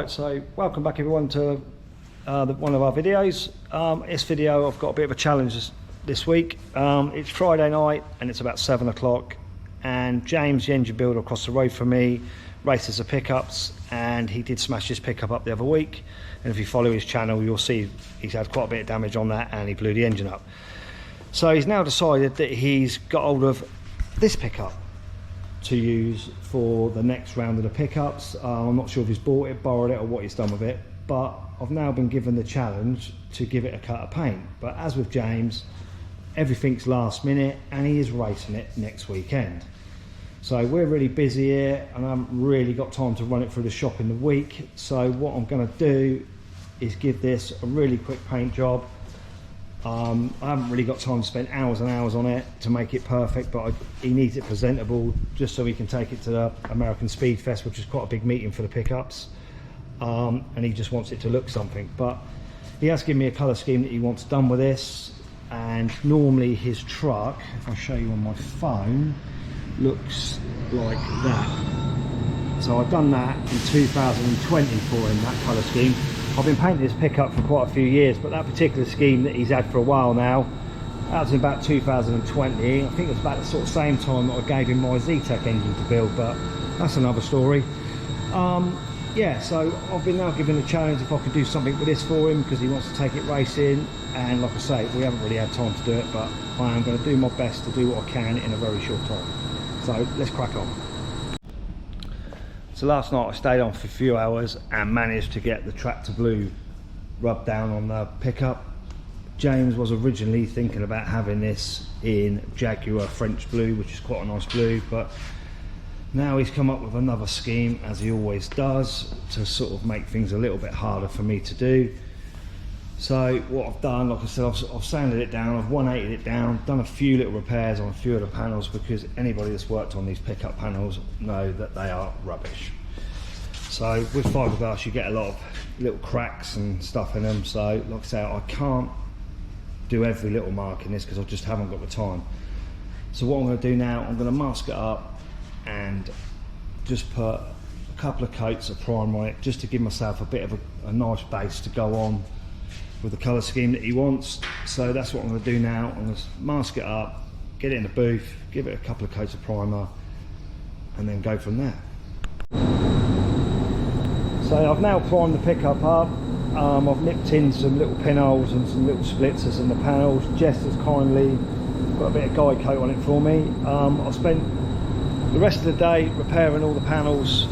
Right, so welcome back everyone to one of our videos. This video I've got a bit of a challenge this week. It's Friday night and it's about 7 o'clock, and James, the engine builder across the road from me, races the pickups, and he did smash his pickup up the other week. And if you follow his channel, you'll see he's had quite a bit of damage on that and he blew the engine up. So he's now decided that he's got hold of this pickup to use for the next round of the pickups. I'm not sure if he's bought it, borrowed it, or what he's done with it, but I've now been given the challenge to give it a coat of paint. But as with James, everything's last minute and he is racing it next weekend. So we're really busy here and I haven't really got time to run it through the shop in the week. So what I'm going to do is give this a really quick paint job. I haven't really got time to spend hours and hours on it to make it perfect, but he needs it presentable just so he can take it to the American Speed Fest, which is quite a big meeting for the pickups, and he just wants it to look something. But he has given me a colour scheme that he wants done with this, and normally his truck, if I show you on my phone, looks like that. So I've done that in 2020 for him, that colour scheme. I've been painting this pickup for quite a few years, but that particular scheme that he's had for a while now, that was in about 2020. I think it was about the sort of same time that I gave him my Z-Tech engine to build, but that's another story. Yeah, so I've been now given a challenge if I could do something with this for him, because he wants to take it racing, and like I say, we haven't really had time to do it, but I am going to do my best to do what I can in a very short time. So let's crack on. So last night I stayed on for a few hours and managed to get the tractor blue rubbed down on the pickup. James was originally thinking about having this in Jaguar French blue, which is quite a nice blue, but now he's come up with another scheme, as he always does, to sort of make things a little bit harder for me to do. So what I've done, like I said, I've sanded it down, I've 180'd it down, done a few little repairs on a few of the panels, because anybody that's worked on these pickup panels know that they are rubbish. So with fiberglass you get a lot of little cracks and stuff in them, so like I say, I can't do every little mark in this because I just haven't got the time. So what I'm going to do now, I'm going to mask it up and just put a couple of coats of primer on it, just to give myself a bit of a nice base to go on with the colour scheme that he wants. So that's what I'm going to do now. I'm going to mask it up, get it in the booth, give it a couple of coats of primer, and then go from there. So I've now primed the pickup up. I've nipped in some little pinholes and some little splitters in the panels. Jess has kindly got a bit of guide coat on it for me. I've spent the rest of the day repairing all the panels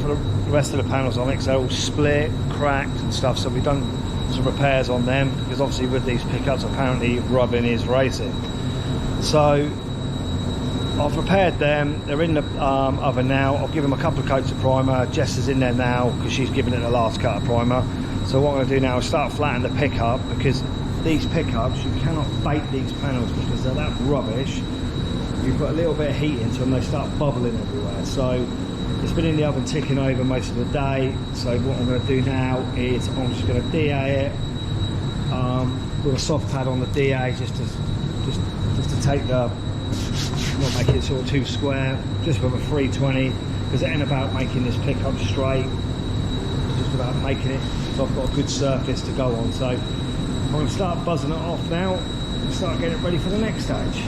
for the rest of the panels on it, because they're all split, cracked and stuff, so we've done some repairs on them, because obviously with these pickups apparently rubbing is racing. So I've repaired them, they're in the oven now. I'll give them a couple of coats of primer. Jess is in there now because she's given it the last coat of primer. So what I'm going to do now is start flattening the pickup, because these pickups, you cannot bake these panels because they're that rubbish. You put a little bit of heat into them, they start bubbling everywhere. So it's been in the oven ticking over most of the day. So what I'm going to do now is I'm just going to DA it with a soft pad on the DA, just to take the, not make it sort of too square, just with a 320, because it ain't about making this pickup straight, it's just about making it so I've got a good surface to go on. So I'm going to start buzzing it off now and start getting it ready for the next stage.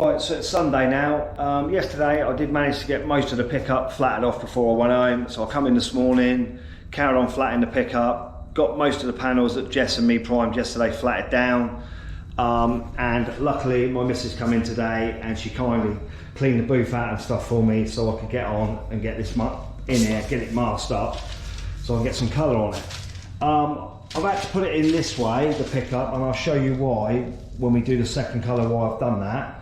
Right, so it's Sunday now. Yesterday I did manage to get most of the pickup flattened off before I went home, so I come in this morning, carried on flattening the pickup, got most of the panels that Jess and me primed yesterday flatted down, and luckily my missus come in today and she kindly cleaned the booth out and stuff for me, so I could get on and get this in here, get it masked up so I can get some colour on it. I've had to put it in this way, the pickup, and I'll show you why when we do the second colour, why I've done that.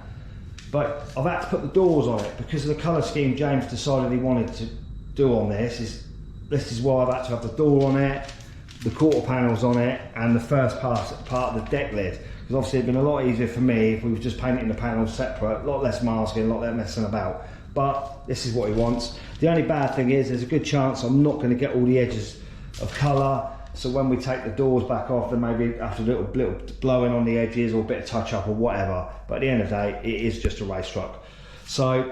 But I've had to put the doors on it because of the colour scheme James decided he wanted to do on this. Is why I've had to have the door on it, the quarter panels on it, and the first part of the deck lid. Because obviously it'd been a lot easier for me if we were just painting the panels separate, a lot less masking, a lot less messing about. But this is what he wants. The only bad thing is there's a good chance I'm not going to get all the edges of colour. So when we take the doors back off, then maybe after a little blowing on the edges or a bit of touch up or whatever. But at the end of the day, it is just a race truck. So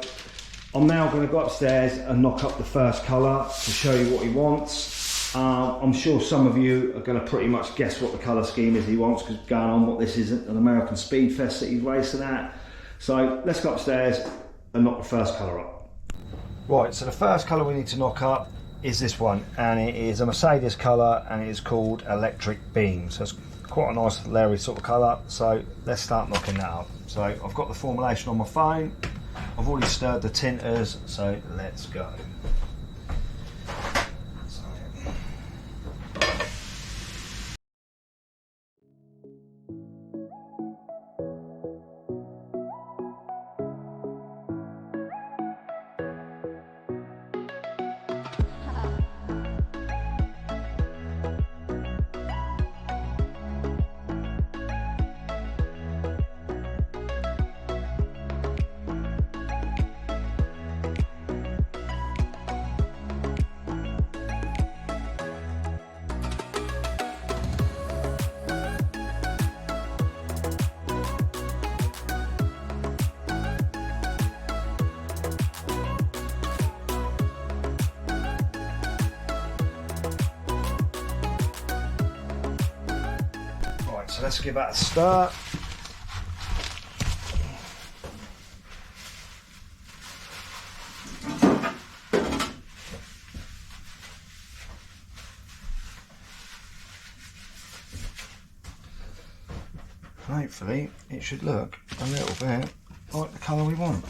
I'm now going to go upstairs and knock up the first colour to show you what he wants. I'm sure some of you are going to pretty much guess what the colour scheme is he wants, because going on what this is an American Speed Fest that he's racing at. So let's go upstairs and knock the first colour up. Right, so the first colour we need to knock up is this one, and it is a Mercedes colour, and it is called Electric Beam. So it's quite a nice Larry sort of colour. So let's start knocking that up. So I've got the formulation on my phone. I've already stirred the tinters, so let's go. So let's give that a stir. Hopefully it should look a little bit like the colour we want.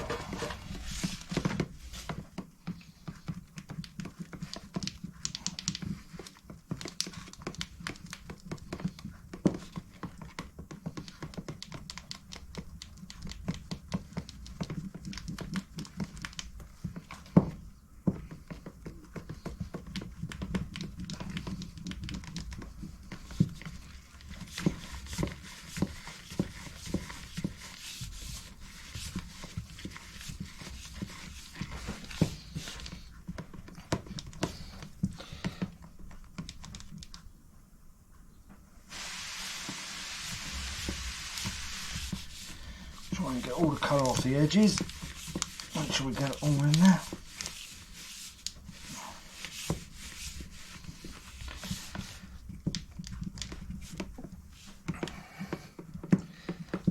Try and get all the colour off the edges. Make sure we get it all in there.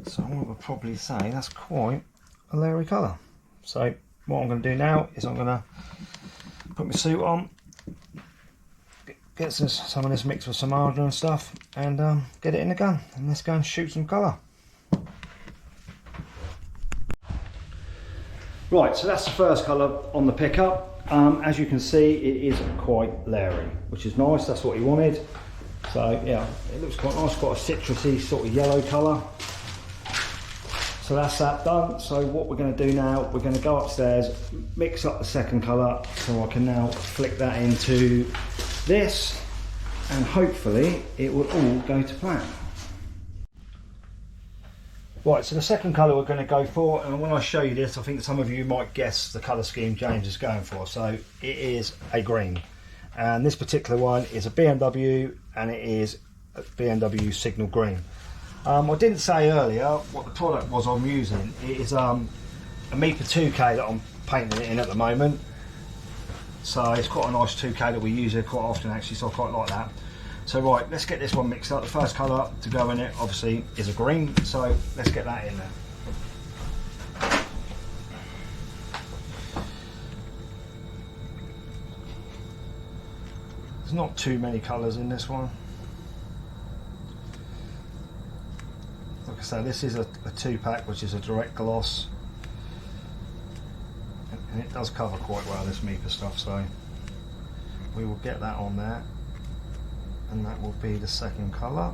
So I would probably say that's quite a Larry colour. So what I'm going to do now is I'm going to put my suit on, get some of this mixed with some margarine and stuff, and get it in the gun, and let's go and shoot some colour. Right, so that's the first colour on the pickup. As you can see, it is quite Larry, which is nice. That's what he wanted. So yeah, it looks quite nice, quite a citrusy sort of yellow colour. So that's that done. So what we're going to do now, we're going to go upstairs, mix up the second colour, so I can now flick that into this, and hopefully it will all go to plan. Right, so the second colour we're going to go for, and when I show you this, I think some of you might guess the colour scheme James is going for. So it is a green, and this particular one is a BMW, and it is a BMW Signal Green. I didn't say earlier what the product was I'm using. It is a Meeper 2K that I'm painting it in at the moment. So it's quite a nice 2K that we use here quite often actually, so I quite like that. So right, let's get this one mixed up. The first colour to go in it obviously is a green, so let's get that in there. There's not too many colours in this one. Like I say, this is a 2-pack, which is a direct gloss. And it does cover quite well, this Meeper stuff, so we will get that on there. And that will be the second colour.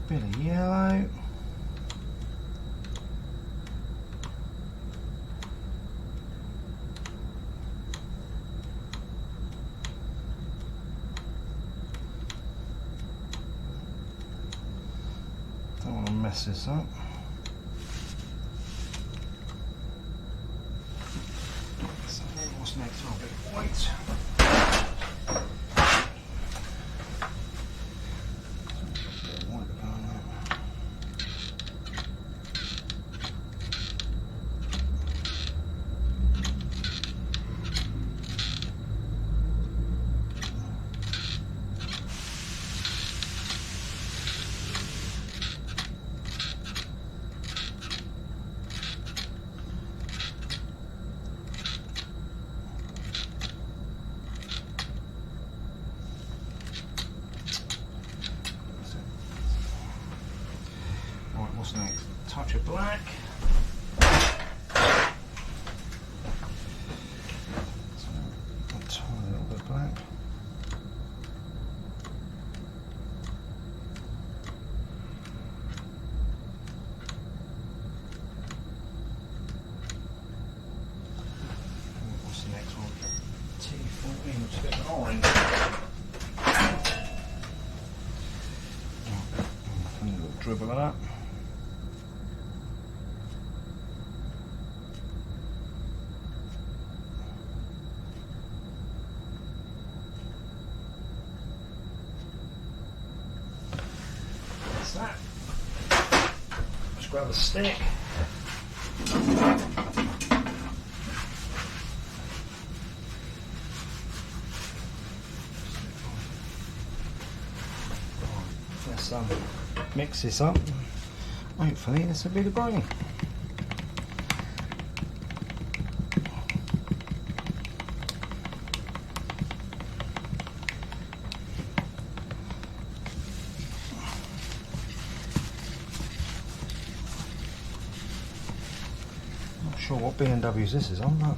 Bit of yellow. Don't want to mess this up. So what's next? Oh, a bit of white. Just a bit of orange. A little dribble of that. That's that. Just grab a stick. Let's mix this up. Hopefully this will be the green. Not sure what B&Ws this is on, but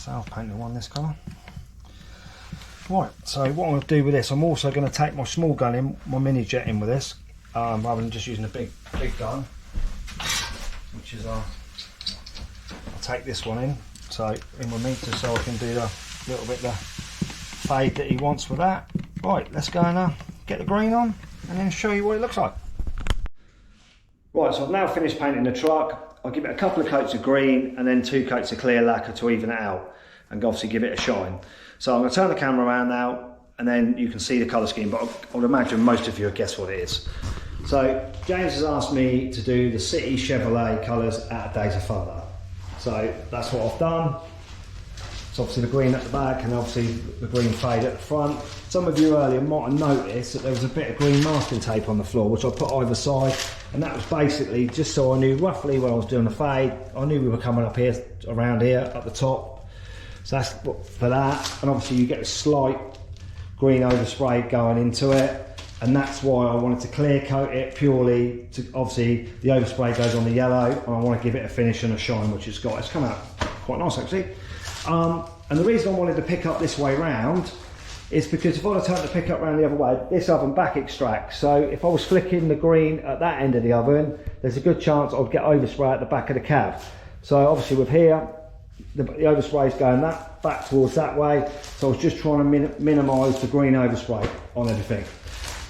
I've painted one this colour. Right, so what I'm going to do with this, I'm also going to take my small gun in, my mini jet in with this, rather than just using a big gun, which is I'll take this one in, so in with me, just so I can do the little bit of the fade that he wants with that. Right, let's go and get the green on and then show you what it looks like. Right, so I've now finished painting the truck. I'll give it a couple of coats of green and then 2 coats of clear lacquer to even it out and obviously give it a shine. So I'm going to turn the camera around now and then you can see the colour scheme, but I would imagine most of you have guessed what it is. So James has asked me to do the City Chevrolet colours out of Days of Thunder. So that's what I've done. It's obviously the green at the back and obviously the green fade at the front. Some of you earlier might have noticed that there was a bit of green masking tape on the floor, which I put either side, and that was basically just so I knew roughly when I was doing the fade. I knew we were coming up here, around here, at the top. So that's for that, and obviously you get a slight green overspray going into it, and that's why I wanted to clear coat it purely to, obviously the overspray goes on the yellow, and I want to give it a finish and a shine, which it's got. It's come out quite nice actually. And the reason I wanted to pick up this way round is because if I had turned the pickup round the other way, this oven back extracts. So if I was flicking the green at that end of the oven, there's a good chance I'd get overspray at the back of the cab. So obviously with here, the overspray is going back towards that way. So I was just trying to minimise the green overspray on everything.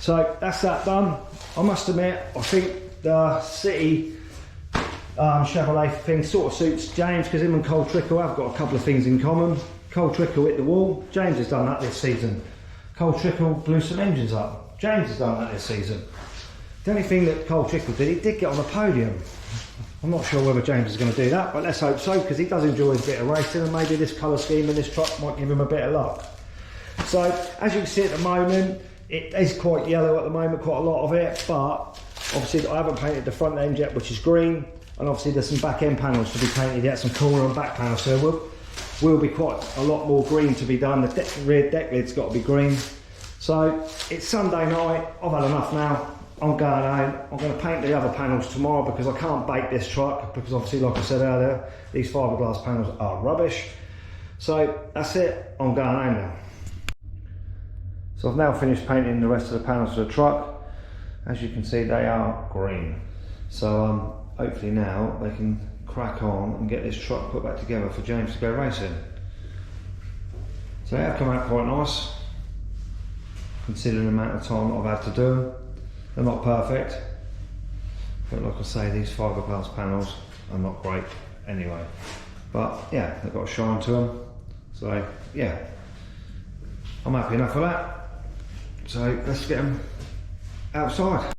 So that's that done. I must admit, I think the City Chevrolet thing sort of suits James, because him and Cole Trickle have got a couple of things in common. Cole Trickle hit the wall, James has done that this season. Cole Trickle blew some engines up, James has done that this season. The only thing that Cole Trickle did, he did get on the podium. I'm not sure whether James is going to do that, but let's hope so, because he does enjoy his bit of racing, and maybe this colour scheme in this truck might give him a bit of luck. So as you can see at the moment, it is quite yellow at the moment, quite a lot of it, but obviously I haven't painted the front end yet, which is green. And obviously there's some back end panels to be painted yet, some corner and back panels, so will be quite a lot more green to be done. The rear deck lid's got to be green. So it's Sunday night, I've had enough now, I'm going home. I'm going to paint the other panels tomorrow because I can't bake this truck, because obviously like I said earlier, these fiberglass panels are rubbish. So that's it, I'm going home now. So I've now finished painting the rest of the panels of the truck. As you can see, they are green. So hopefully now they can crack on and get this truck put back together for James to go racing. So they have come out quite nice, considering the amount of time that I've had to do them. They're not perfect, but like I say, these fiberglass panels are not great anyway. But yeah, they've got a shine to them. So yeah, I'm happy enough for that. So let's get them outside.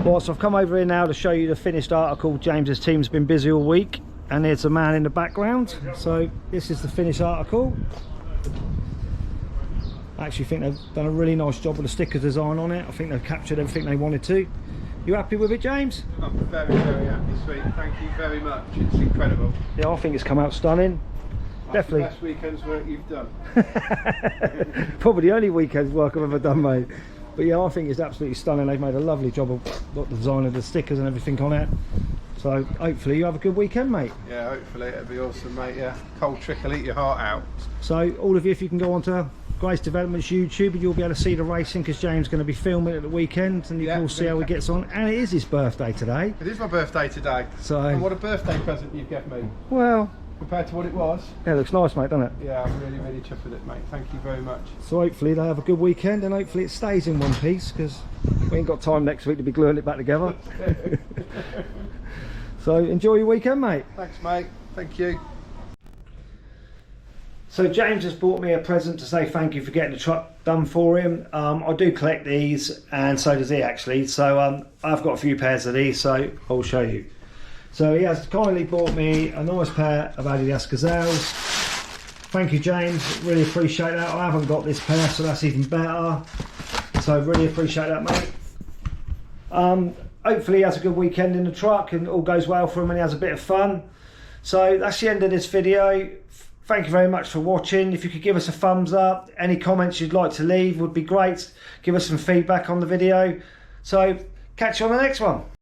Right, so I've come over here now to show you the finished article. James's team's been busy all week, and there's a man in the background. So this is the finished article. I actually think they've done a really nice job with the sticker design on it. I think they've captured everything they wanted to. You happy with it, James? I'm very, very happy, sweet. Thank you very much. It's incredible. Yeah, I think it's come out stunning. That's Definitely. the best weekend's work you've done. Probably the only weekend's work I've ever done, mate. But yeah, I think it's absolutely stunning. They've made a lovely job of the design of the stickers and everything on it. So hopefully you have a good weekend, mate. Yeah, hopefully it'll be awesome, mate. Yeah, Cold Trick will eat your heart out. So all of you, if you can go on to Grace Developments YouTube, and you'll be able to see the racing because James is going to be filming at the weekend, and you can all see how he gets on. And it is his birthday today. It is my birthday today. So, and what a birthday present you've given me. Well, compared to what it was. Yeah, it looks nice, mate, doesn't it? Yeah, I'm really, really chuffed with it, mate. Thank you very much. So hopefully they have a good weekend, and hopefully it stays in one piece, because we ain't got time next week to be gluing it back together. So enjoy your weekend, mate. Thanks, mate. Thank you. So James has bought me a present to say thank you for getting the truck done for him. I do collect these, and so does he actually. So I've got a few pairs of these, so I'll show you. So he has kindly bought me a nice pair of Adidas Gazelles. Thank you, James. Really appreciate that. I haven't got this pair, so that's even better. So really appreciate that, mate. Hopefully he has a good weekend in the truck and all goes well for him and he has a bit of fun. So that's the end of this video. Thank you very much for watching. If you could give us a thumbs up, any comments you'd like to leave would be great. Give us some feedback on the video. So catch you on the next one.